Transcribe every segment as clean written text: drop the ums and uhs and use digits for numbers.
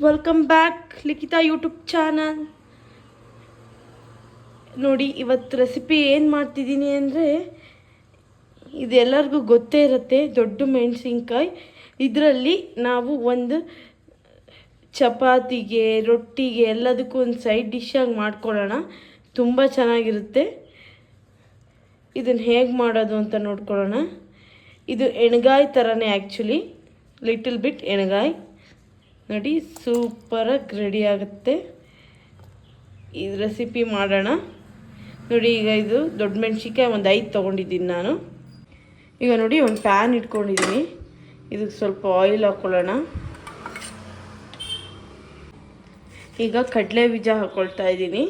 Welcome back Likhitha YouTube channel. ನೋಡಿ, ಇವತ್ತು recipe ಏನು ಮಾಡ್ತಿದ್ದೀನಿ ಅಂದರೆ, ಇದೆಲ್ಲರಿಗೂ ಗೊತ್ತೇ ಇರುತ್ತೆ, ದೊಡ್ಡ ಮೆಣಸಿನ್ಕಾಯಿ. ಇದರಲ್ಲಿ ನಾವು ಒಂದು ಚಪಾತಿಗೆ, ರೊಟ್ಟಿಗೆ ಎಲ್ಲದಕ್ಕೂ ಒಂದು ಸೈಡ್ ಡಿಶ್ಶಾಗಿ ಮಾಡ್ಕೊಳ್ಳೋಣ. ತುಂಬ ಚೆನ್ನಾಗಿರುತ್ತೆ. ಇದನ್ನು ಹೇಗೆ ಮಾಡೋದು ಅಂತ ನೋಡ್ಕೊಳ್ಳೋಣ. ಇದು ಎಣ್ಗಾಯಿ ಥರನೇ, ಆ್ಯಕ್ಚುಲಿ ಲಿಟಲ್ ಬಿಟ್ ಎಣ್ಗಾಯಿ. ನೋಡಿ, ಸೂಪರಾಗಿ ರೆಡಿ ಆಗುತ್ತೆ. ಈ ರೆಸಿಪಿ ಮಾಡೋಣ. ನೋಡಿ, ಈಗ ಇದು ದೊಡ್ಡ ಮೆಣಸಿನ್ಕಾಯಿ ಒಂದು 5 ತೊಗೊಂಡಿದ್ದೀನಿ ನಾನು. ಈಗ ನೋಡಿ, ಒಂದು ಪ್ಯಾನ್ ಇಟ್ಕೊಂಡಿದ್ದೀನಿ. ಇದಕ್ಕೆ ಸ್ವಲ್ಪ ಆಯಿಲ್ ಹಾಕ್ಕೊಳ್ಳೋಣ. ಈಗ ಕಡಲೆ ಬೀಜ ಹಾಕ್ಕೊಳ್ತಾ ಇದ್ದೀನಿ.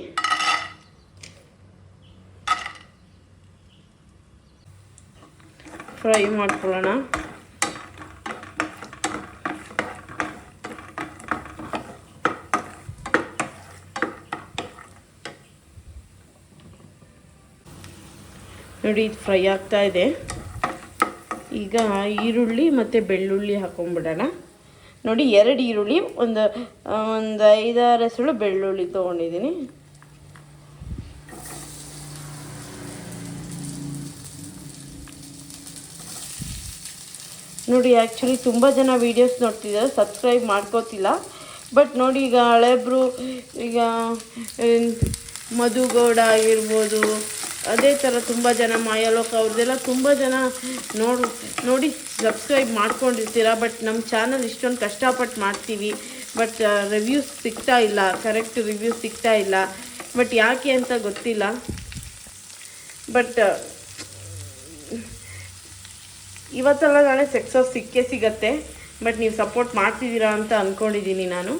ಫ್ರೈ ಮಾಡ್ಕೊಳ್ಳೋಣ. ನೋಡಿ, ಇದು ಫ್ರೈ ಆಗ್ತಾ ಇದೆ. ಈಗ ಈರುಳ್ಳಿ ಮತ್ತು ಬೆಳ್ಳುಳ್ಳಿ ಹಾಕೊಂಡ್ಬಿಡೋಣ. ನೋಡಿ, 2 ಈರುಳ್ಳಿ, ಒಂದು 5-6 ಹೆಸರು ಬೆಳ್ಳುಳ್ಳಿ ತೊಗೊಂಡಿದ್ದೀನಿ. ನೋಡಿ, ಆ್ಯಕ್ಚುಲಿ ತುಂಬ ಜನ ವೀಡಿಯೋಸ್ ನೋಡ್ತಿದ್ದಾರೆ, ಸಬ್ಸ್ಕ್ರೈಬ್ ಮಾಡ್ಕೋತಿಲ್ಲ. ಬಟ್ ನೋಡಿ, ಈಗ ಹಳೆಬ್ರು, ಈಗ ಮಧುಗೌಡ ಆಗಿರ್ಬೋದು, ಅದೇ ಥರ ತುಂಬ ಜನ, ಮಾಯಾಲೋಕ ಅವ್ರದ್ದೆಲ್ಲ ತುಂಬ ಜನ ನೋಡಿ ಸಬ್ಸ್ಕ್ರೈಬ್ ಮಾಡ್ಕೊಂಡಿರ್ತೀರ. ಬಟ್ ನಮ್ಮ ಚಾನಲ್ ಇಷ್ಟೊಂದು ಕಷ್ಟಪಟ್ಟು ಮಾಡ್ತೀವಿ, ಬಟ್ ರಿವ್ಯೂಸ್ ಸಿಗ್ತಾ ಇಲ್ಲ, ಕರೆಕ್ಟ್ ರಿವ್ಯೂಸ್ ಸಿಗ್ತಾ ಇಲ್ಲ. ಬಟ್ ಯಾಕೆ ಅಂತ ಗೊತ್ತಿಲ್ಲ. ಬಟ್ ಇವತ್ತೆಲ್ಲ ನಾಳೆ ಸಕ್ಸಸ್ ಸಿಕ್ಕೇ ಸಿಗತ್ತೆ. ಬಟ್ ನೀವು ಸಪೋರ್ಟ್ ಮಾಡ್ತಿದ್ದೀರಾ ಅಂತ ಅಂದ್ಕೊಂಡಿದ್ದೀನಿ ನಾನು.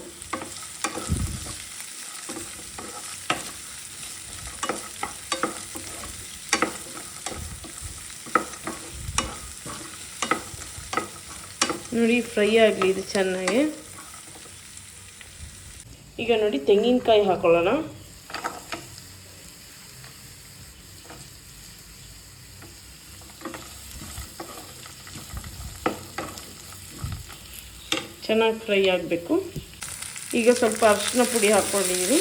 ನೋಡಿ, ಫ್ರೈ ಆಗಲಿ ಇದು ಚೆನ್ನಾಗಿ. ಈಗ ನೋಡಿ, ತೆಂಗಿನಕಾಯಿ ಹಾಕೊಳ್ಳೋಣ. ಚೆನ್ನಾಗಿ ಫ್ರೈ ಆಗಬೇಕು. ಈಗ ಸ್ವಲ್ಪ ಅರಿಶಿನ ಪುಡಿ ಹಾಕ್ಕೊಂಡಿದ್ದೀನಿ.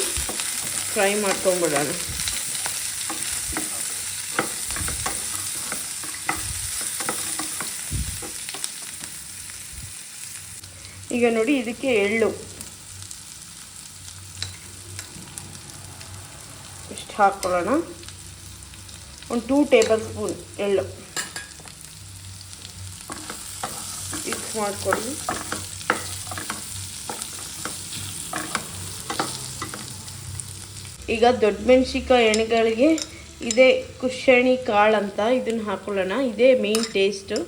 ಫ್ರೈ ಮಾಡ್ಕೊಂಬಿಡೋಣ. ಈಗ ನೋಡಿ, ಇದಕ್ಕೆ ಎಳ್ಳು ಇಷ್ಟು ಹಾಕ್ಕೊಳ್ಳೋಣ. ಒಂದು 2 ಟೇಬಲ್ ಸ್ಪೂನ್ ಎಳ್ಳು ಮಿಕ್ಸ್ ಮಾಡ್ಕೊಳ್ಳಿ. ಈಗ ದೊಡ್ಡ ಮೆಣಸಿನ್ಕಾಯಿ ಎಣ್ಣೆಗಳಿಗೆ ಇದೇ ಕುಶಣಿ ಕಾಳು ಅಂತ, ಇದನ್ನು ಹಾಕ್ಕೊಳ್ಳೋಣ. ಇದೇ ಮೇನ್ ಟೇಸ್ಟು.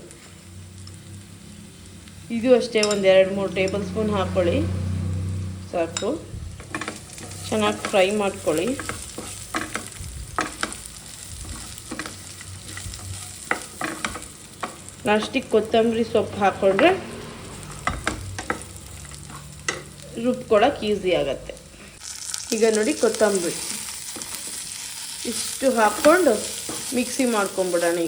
ಇದು ಅಷ್ಟೇ, ಒಂದು 2-3 ಟೇಬಲ್ ಸ್ಪೂನ್ ಹಾಕ್ಕೊಳ್ಳಿ, ಸಾಕು. ಚೆನ್ನಾಗಿ ಫ್ರೈ ಮಾಡ್ಕೊಳ್ಳಿ. ಲಾಸ್ಟಿಗೆ ಕೊತ್ತಂಬರಿ ಸೊಪ್ಪು ಹಾಕ್ಕೊಂಡ್ರೆ ರುಬ್ಕೊಳ್ಳೋಕೆ ಈಸಿ ಆಗುತ್ತೆ. ಈಗ ನೋಡಿ, ಕೊತ್ತಂಬರಿ ಇಷ್ಟು ಹಾಕ್ಕೊಂಡು ಮಿಕ್ಸಿ ಮಾಡ್ಕೊಂಬಿಡೋಣ.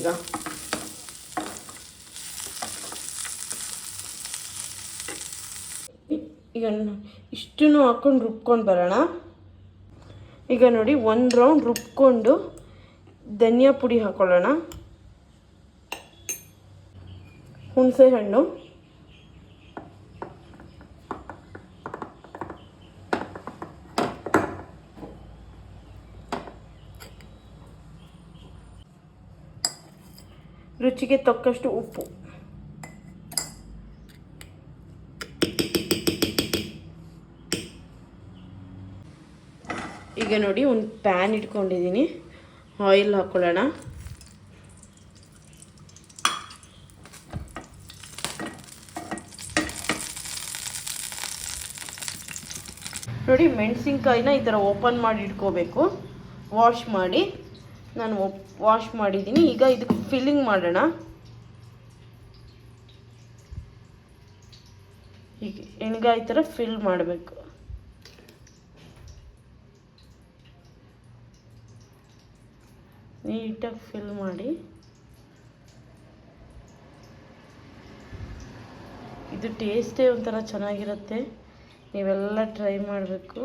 ಈಗ ಇಷ್ಟನ್ನು ಹಾಕ್ಕೊಂಡು ರುಬ್ಕೊಂಡು ಬರೋಣ. ಈಗ ನೋಡಿ, 1 ರೌಂಡ್ ರುಬ್ಕೊಂಡು ಧನಿಯಾ ಪುಡಿ ಹಾಕ್ಕೊಳ್ಳೋಣ. ಹುಣಸೆ ಹಣ್ಣು, ರುಚಿಗೆ ತಕ್ಕಷ್ಟು ಉಪ್ಪು. ಈಗ ನೋಡಿ, ಒಂದು ಪ್ಯಾನ್ ಇಟ್ಕೊಂಡಿದ್ದೀನಿ. ಆಯಿಲ್ ಹಾಕ್ಕೊಳ್ಳೋಣ. ನೋಡಿ, ಮೆಣಸಿನ್ಕಾಯಿನ ಈ ಥರ ಓಪನ್ ಮಾಡಿ ಇಟ್ಕೋಬೇಕು. ವಾಶ್ ಮಾಡಿ, ನಾನು ವಾಶ್ ಮಾಡಿದ್ದೀನಿ. ಈಗ ಇದಕ್ಕೆ ಫಿಲ್ಲಿಂಗ್ ಮಾಡೋಣ. ಈಗ ಎಣ್ಗಾಯಿ ಥರ ಫಿಲ್ ಮಾಡಬೇಕು. ನೀಟಾಗಿ ಫಿಲ್ ಮಾಡಿ. ಇದು ಟೇಸ್ಟೇ ಒಂಥರ ಚೆನ್ನಾಗಿರುತ್ತೆ. ನೀವೆಲ್ಲ ಟ್ರೈ ಮಾಡಬೇಕು.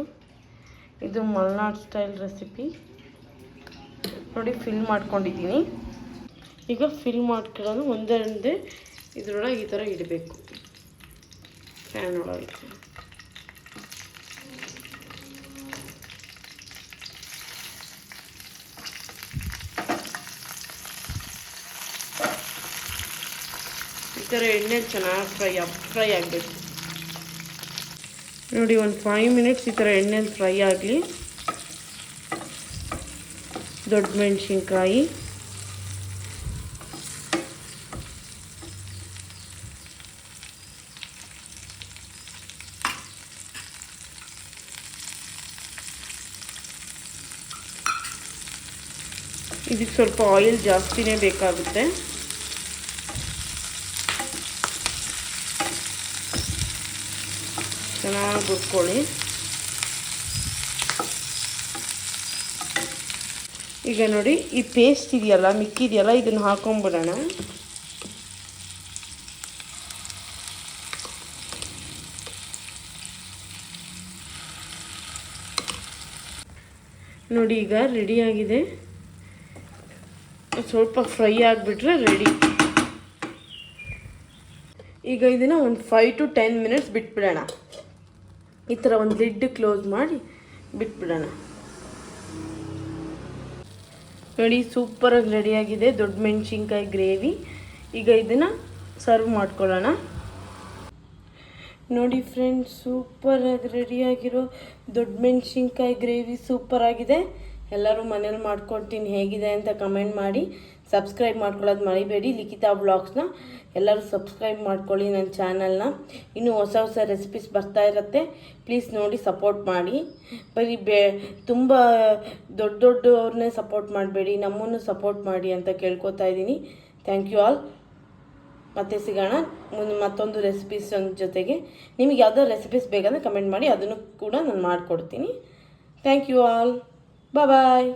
ಇದು ಮಲ್ನಾಡ್ ಸ್ಟೈಲ್ ರೆಸಿಪಿ ನೋಡಿ. ಫಿಲ್ ಮಾಡ್ಕೊಂಡಿದ್ದೀನಿ. ಈಗ ಫಿಲ್ ಮಾಡ್ಕೊಳ್ಳೋದು ಒಂದೇ ಇದರೊಳಗೆ ಈ ಥರ ಇಡಬೇಕು, ಫ್ಯಾನ್ ಒಳಗೆ. ಈ ಥರ ಎಣ್ಣೆಲಿ ಚೆನ್ನಾಗಿ ಫ್ರೈ ಆಗಬೇಕು ನೋಡಿ. ಒಂದು 5 ಮಿನಿಟ್ಸ್ ಈ ಥರ ಎಣ್ಣೆಲಿ ಫ್ರೈ ಆಗಲಿ. ದೊಡ್ಡ ಮೆಣಸಿನ್ಕಾಯಿ, ಇದಕ್ಕೆ ಸ್ವಲ್ಪ ಆಯಿಲ್ ಜಾಸ್ತಿನೇ ಬೇಕಾಗುತ್ತೆ. ಚೆನ್ನಾಗಿ ಹುರ್ಕೊಳ್ಳಿ. ಈಗ ನೋಡಿ, ಈ ಪೇಸ್ಟ್ ಇದೆಯಲ್ಲ, ಮಿಕ್ಕಿದೆಯಲ್ಲ, ಇದನ್ನು ಹಾಕೊಂಡ್ಬಿಡೋಣ. ನೋಡಿ ಈಗ ರೆಡಿಯಾಗಿದೆ. ಸ್ವಲ್ಪ ಫ್ರೈ ಆಗಿಬಿಟ್ರೆ ರೆಡಿ. ಈಗ ಇದನ್ನು ಒಂದು 5 to 10 ಮಿನಿಟ್ಸ್ ಬಿಟ್ಬಿಡೋಣ. ಈ ಥರ ಒಂದು ಲಿಡ್ ಕ್ಲೋಸ್ ಮಾಡಿ ಬಿಟ್ಬಿಡೋಣ. ನೋಡಿ, ಸೂಪರಾಗಿ ರೆಡಿಯಾಗಿದೆ ದೊಡ್ಡ ಮೆಣಸಿನ್ಕಾಯಿ ಗ್ರೇವಿ. ಈಗ ಇದನ್ನು ಸರ್ವ್ ಮಾಡ್ಕೊಳ್ಳೋಣ. ನೋಡಿ ಫ್ರೆಂಡ್ಸ್, ಸೂಪರಾಗಿ ರೆಡಿಯಾಗಿರೋ ದೊಡ್ಡ ಮೆಣಸಿನ್ಕಾಯಿ ಗ್ರೇವಿ ಸೂಪರಾಗಿದೆ. ಎಲ್ಲರೂ ಮನೇಲಿ ಮಾಡ್ಕೊಳ್ತೀನಿ, ಹೇಗಿದೆ ಅಂತ ಕಮೆಂಟ್ ಮಾಡಿ. ಸಬ್ಸ್ಕ್ರೈಬ್ ಮಾಡ್ಕೊಳ್ಳೋದು ಮರಿಬೇಡಿ. ಲಿಖಿತಾ ವ್ಲಾಗ್ಸ್ನ ಎಲ್ಲರೂ ಸಬ್ಸ್ಕ್ರೈಬ್ ಮಾಡ್ಕೊಳ್ಳಿ ನನ್ನ ಚಾನಲ್ನ. ಇನ್ನೂ ಹೊಸ ರೆಸಿಪೀಸ್ ಬರ್ತಾ ಇರುತ್ತೆ. ಪ್ಲೀಸ್ ನೋಡಿ ಸಪೋರ್ಟ್ ಮಾಡಿ. ಬರೀ ತುಂಬ ದೊಡ್ಡವ್ರನ್ನೇ ಸಪೋರ್ಟ್ ಮಾಡಬೇಡಿ, ನಮ್ಮನ್ನು ಸಪೋರ್ಟ್ ಮಾಡಿ ಅಂತ ಕೇಳ್ಕೊತಾ ಇದ್ದೀನಿ. Thank you all. ಮತ್ತೆ ಸಿಗೋಣ ಮತ್ತೊಂದು ರೆಸಿಪೀಸ್ ಜೊತೆಗೆ. ನಿಮಗೆ ಯಾವುದೋ ರೆಸಿಪೀಸ್ ಬೇಕಂದರೆ ಕಮೆಂಟ್ ಮಾಡಿ, ಅದನ್ನು ಕೂಡ ನಾನು ಮಾಡಿಕೊಡ್ತೀನಿ. Thank you all. ಬಾಯ್.